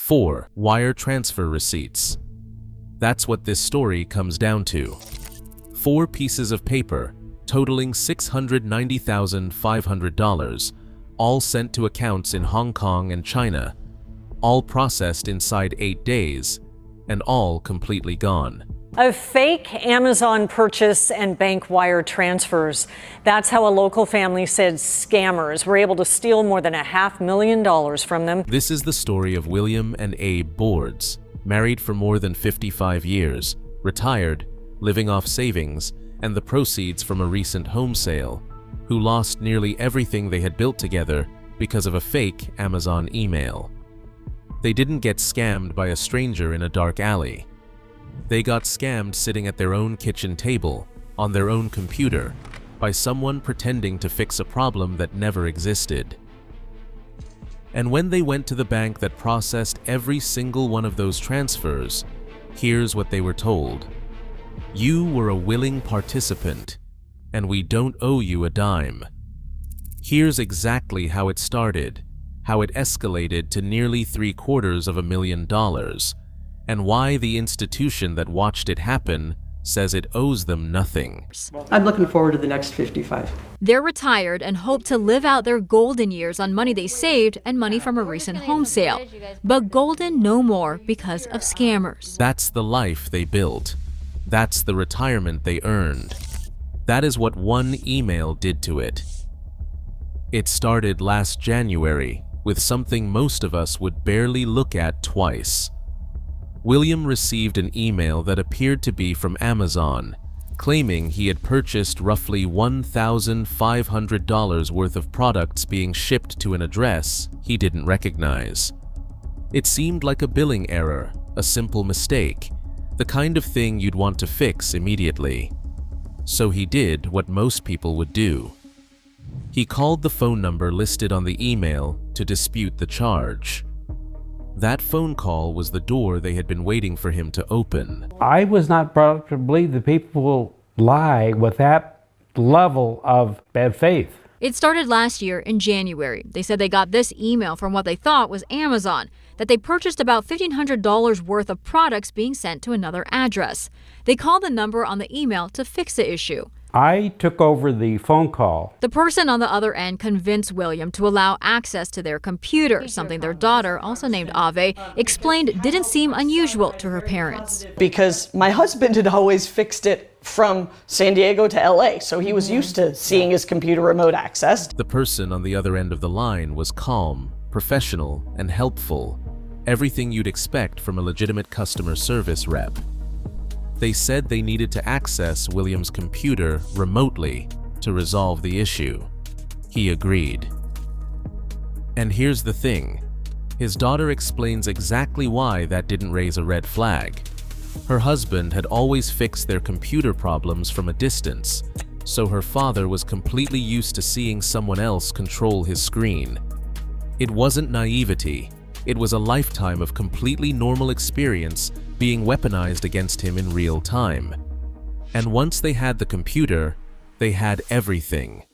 4. Wire transfer receipts. That's what this story comes down to. 4 pieces of paper, totaling $690,500, all sent to accounts in Hong Kong and China, all processed inside 8 days, and all completely gone. A fake Amazon purchase and bank wire transfers. That's how a local family said scammers were able to steal more than $500,000 from them. This is the story of William and Abe Boards, married for more than 55 years, retired, living off savings and the proceeds from a recent home sale, who lost nearly everything they had built together because of a fake Amazon email. They didn't get scammed by a stranger in a dark alley. They got scammed sitting at their own kitchen table, on their own computer, by someone pretending to fix a problem that never existed. And when they went to the bank that processed every single one of those transfers, here's what they were told. You were a willing participant, and we don't owe you a dime. Here's exactly how it started, how it escalated to nearly $750,000, and why the institution that watched it happen says it owes them nothing. I'm looking forward to the next 55. They're retired and hope to live out their golden years on money they saved and money from a recent home sale. But golden no more because of scammers. That's the life they built. That's the retirement they earned. That is what one email did to it. It started last January with something most of us would barely look at twice. William received an email that appeared to be from Amazon, claiming he had purchased roughly $1,500 worth of products being shipped to an address he didn't recognize. It seemed like a billing error, a simple mistake, the kind of thing you'd want to fix immediately. So he did what most people would do. He called the phone number listed on the email to dispute the charge. That phone call was the door they had been waiting for him to open. I was not brought up to believe that people will lie with that level of bad faith. It started last year in January. They said they got this email from what they thought was Amazon, that they purchased about $1,500 worth of products being sent to another address. They called the number on the email to fix the issue. I took over the phone call. The person on the other end convinced William to allow access to their computer, something their daughter, also named Ave, explained didn't seem unusual to her parents. Because my husband had always fixed it from San Diego to LA, so he was used to seeing his computer remote accessed. The person on the other end of the line was calm, professional, and helpful. Everything you'd expect from a legitimate customer service rep. They said they needed to access William's computer remotely to resolve the issue. He agreed. And here's the thing. His daughter explains exactly why that didn't raise a red flag. Her husband had always fixed their computer problems from a distance, so her father was completely used to seeing someone else control his screen. It wasn't naivety. It was a lifetime of completely normal experience being weaponized against him in real time. And once they had the computer, they had everything.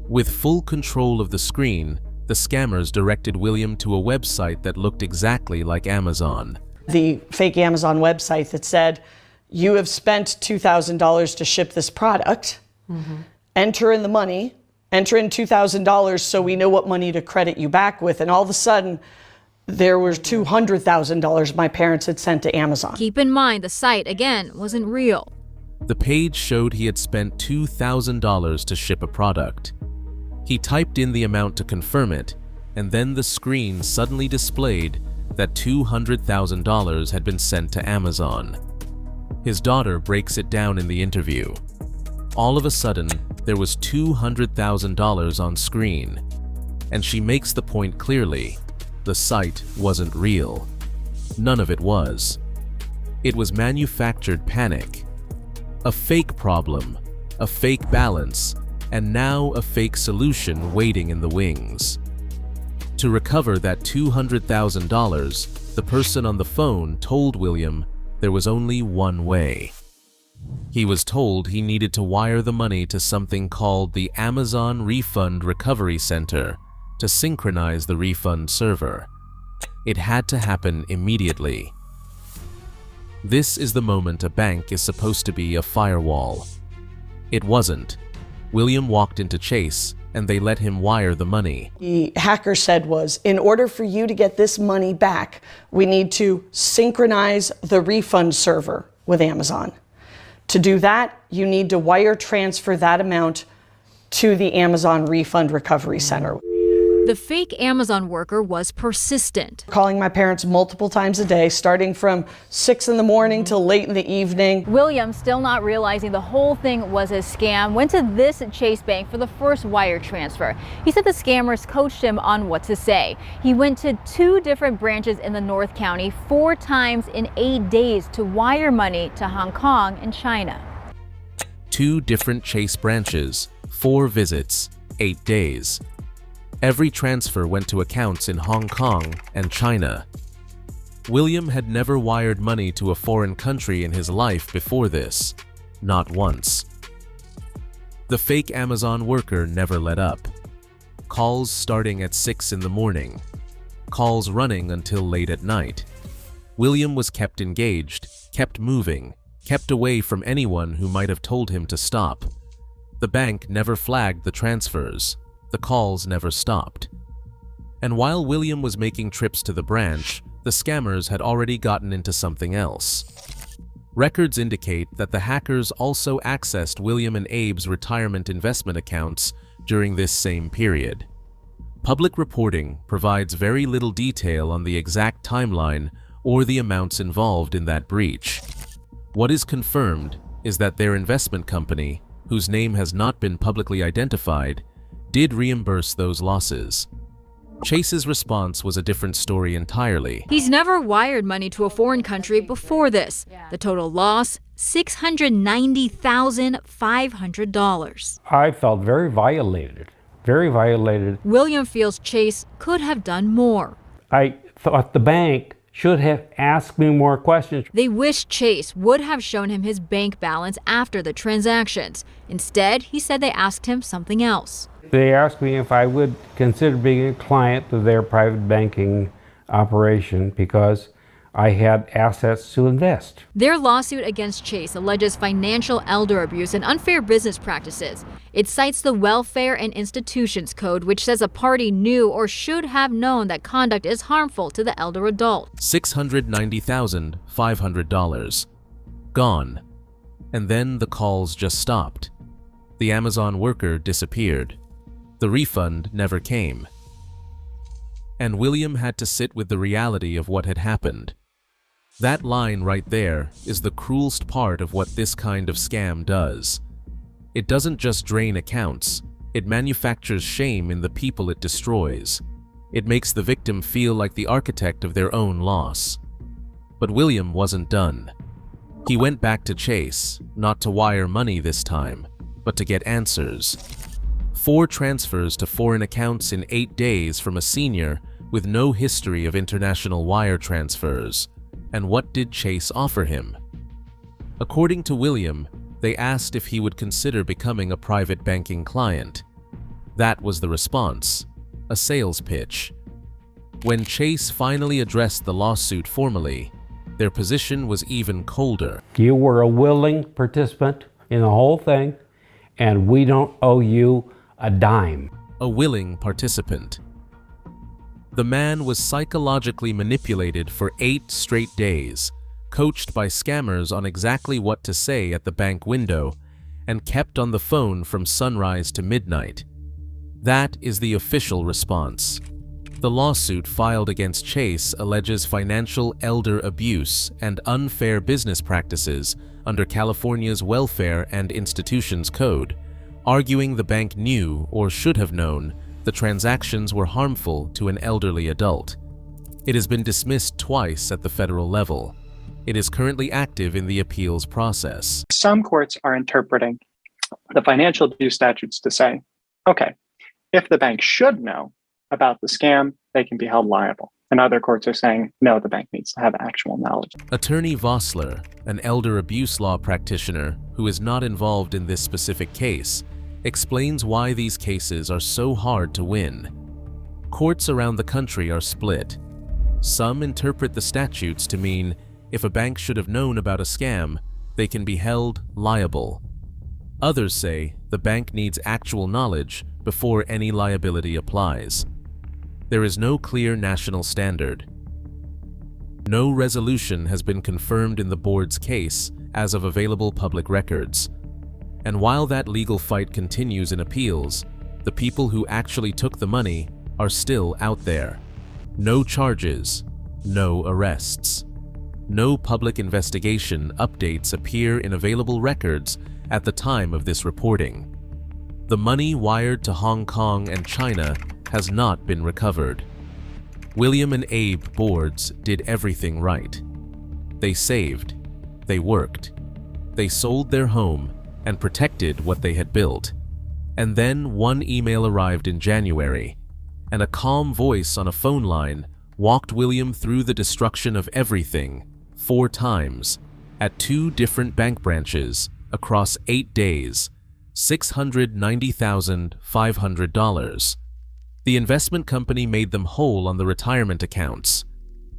With full control of the screen, the scammers directed William to a website that looked exactly like Amazon. The fake Amazon website that said, you have spent $2,000 to ship this product, enter in the money, enter in $2,000 so we know what money to credit you back with. And all of a sudden, there was $200,000 my parents had sent to Amazon. Keep in mind, the site, again, wasn't real. The page showed he had spent $2,000 to ship a product. He typed in the amount to confirm it, and then the screen suddenly displayed that $200,000 had been sent to Amazon. His daughter breaks it down in the interview. All of a sudden, there was $200,000 on screen, and she makes the point clearly. The site wasn't real. None of it was. It was manufactured panic. A fake problem, a fake balance, and now a fake solution waiting in the wings. To recover that $200,000, the person on the phone told William there was only one way. He was told he needed to wire the money to something called the Amazon Refund Recovery Center to synchronize the refund server. It had to happen immediately. This is the moment a bank is supposed to be a firewall. It wasn't. William walked into Chase, and they let him wire the money. The hacker said was, in order for you to get this money back, we need to synchronize the refund server with Amazon. To do that, you need to wire transfer that amount to the Amazon Refund Recovery Center. The fake Amazon worker was persistent. Calling my parents multiple times a day, starting from 6 in the morning till late in the evening. William, still not realizing the whole thing was a scam, went to this Chase Bank for the first wire transfer. He said the scammers coached him on what to say. He went to 2 different branches in the North County 4 times in 8 days to wire money to Hong Kong and China. 2 different Chase branches, 4 visits, 8 days. Every transfer went to accounts in Hong Kong and China. William had never wired money to a foreign country in his life before this, not once. The fake Amazon worker never let up. Calls starting at 6 in the morning. Calls running until late at night. William was kept engaged, kept moving, kept away from anyone who might have told him to stop. The bank never flagged the transfers. The calls never stopped. And while William was making trips to the branch, the scammers had already gotten into something else. Records indicate that the hackers also accessed William and Abe's retirement investment accounts during this same period. Public reporting provides very little detail on the exact timeline or the amounts involved in that breach. What is confirmed is that their investment company, whose name has not been publicly identified, did reimburse those losses. Chase's response was a different story entirely. He's never wired money to a foreign country before this. The total loss, $690,500. I felt very violated, very violated. William feels Chase could have done more. I thought the bank should have asked me more questions. They wish Chase would have shown him his bank balance after the transactions. Instead, he said they asked him something else. They asked me if I would consider being a client of their private banking operation because I had assets to invest. Their lawsuit against Chase alleges financial elder abuse and unfair business practices. It cites the Welfare and Institutions Code, which says a party knew or should have known that conduct is harmful to the elder adult. $690,500. Gone. And then the calls just stopped. The Amazon worker disappeared. The refund never came. And William had to sit with the reality of what had happened. That line right there is the cruelest part of what this kind of scam does. It doesn't just drain accounts, it manufactures shame in the people it destroys. It makes the victim feel like the architect of their own loss. But William wasn't done. He went back to Chase, not to wire money this time, but to get answers. 4 transfers to foreign accounts in 8 days from a senior with no history of international wire transfers. And what did Chase offer him? According to William, they asked if he would consider becoming a private banking client. That was the response, a sales pitch. When Chase finally addressed the lawsuit formally, their position was even colder. You were a willing participant in the whole thing, and we don't owe you a dime. A willing participant. The man was psychologically manipulated for 8 straight days, coached by scammers on exactly what to say at the bank window, and kept on the phone from sunrise to midnight. That is the official response. The lawsuit filed against Chase alleges financial elder abuse and unfair business practices under California's Welfare and Institutions Code, arguing the bank knew or should have known the transactions were harmful to an elderly adult. It has been dismissed twice at the federal level. It is currently active in the appeals process. Some courts are interpreting the financial abuse statutes to say, okay, if the bank should know about the scam, they can be held liable. And other courts are saying, no, the bank needs to have actual knowledge. Attorney Vossler, an elder abuse law practitioner who is not involved in this specific case, explains why these cases are so hard to win. Courts around the country are split. Some interpret the statutes to mean if a bank should have known about a scam, they can be held liable. Others say the bank needs actual knowledge before any liability applies. There is no clear national standard. No resolution has been confirmed in the board's case as of available public records. And while that legal fight continues in appeals, the people who actually took the money are still out there. No charges, no arrests. No public investigation updates appear in available records at the time of this reporting. The money wired to Hong Kong and China has not been recovered. William and Abe boards did everything right. They saved, they worked, they sold their home and protected what they had built. And then one email arrived in January, and a calm voice on a phone line walked William through the destruction of everything 4 times at 2 different bank branches across 8 days, $690,500. The investment company made them whole on the retirement accounts.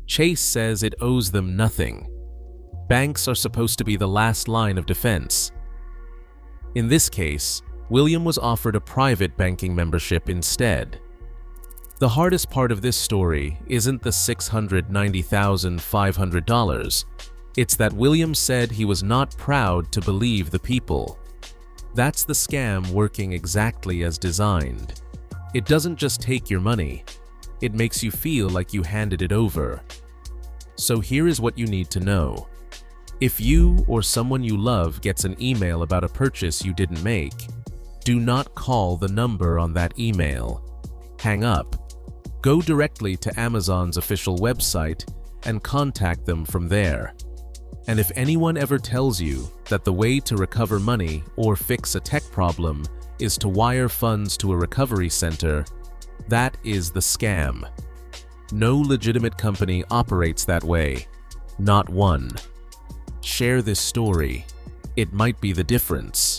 Chase says it owes them nothing. Banks are supposed to be the last line of defense. In this case, William was offered a private banking membership instead. The hardest part of this story isn't the $690,500. It's that William said he was not proud to believe the people. That's the scam working exactly as designed. It doesn't just take your money, it makes you feel like you handed it over. So here is what you need to know. If you or someone you love gets an email about a purchase you didn't make, do not call the number on that email. Hang up. Go directly to Amazon's official website and contact them from there. And if anyone ever tells you that the way to recover money or fix a tech problem is to wire funds to a recovery center, that is the scam. No legitimate company operates that way. Not one. Share this story. It might be the difference.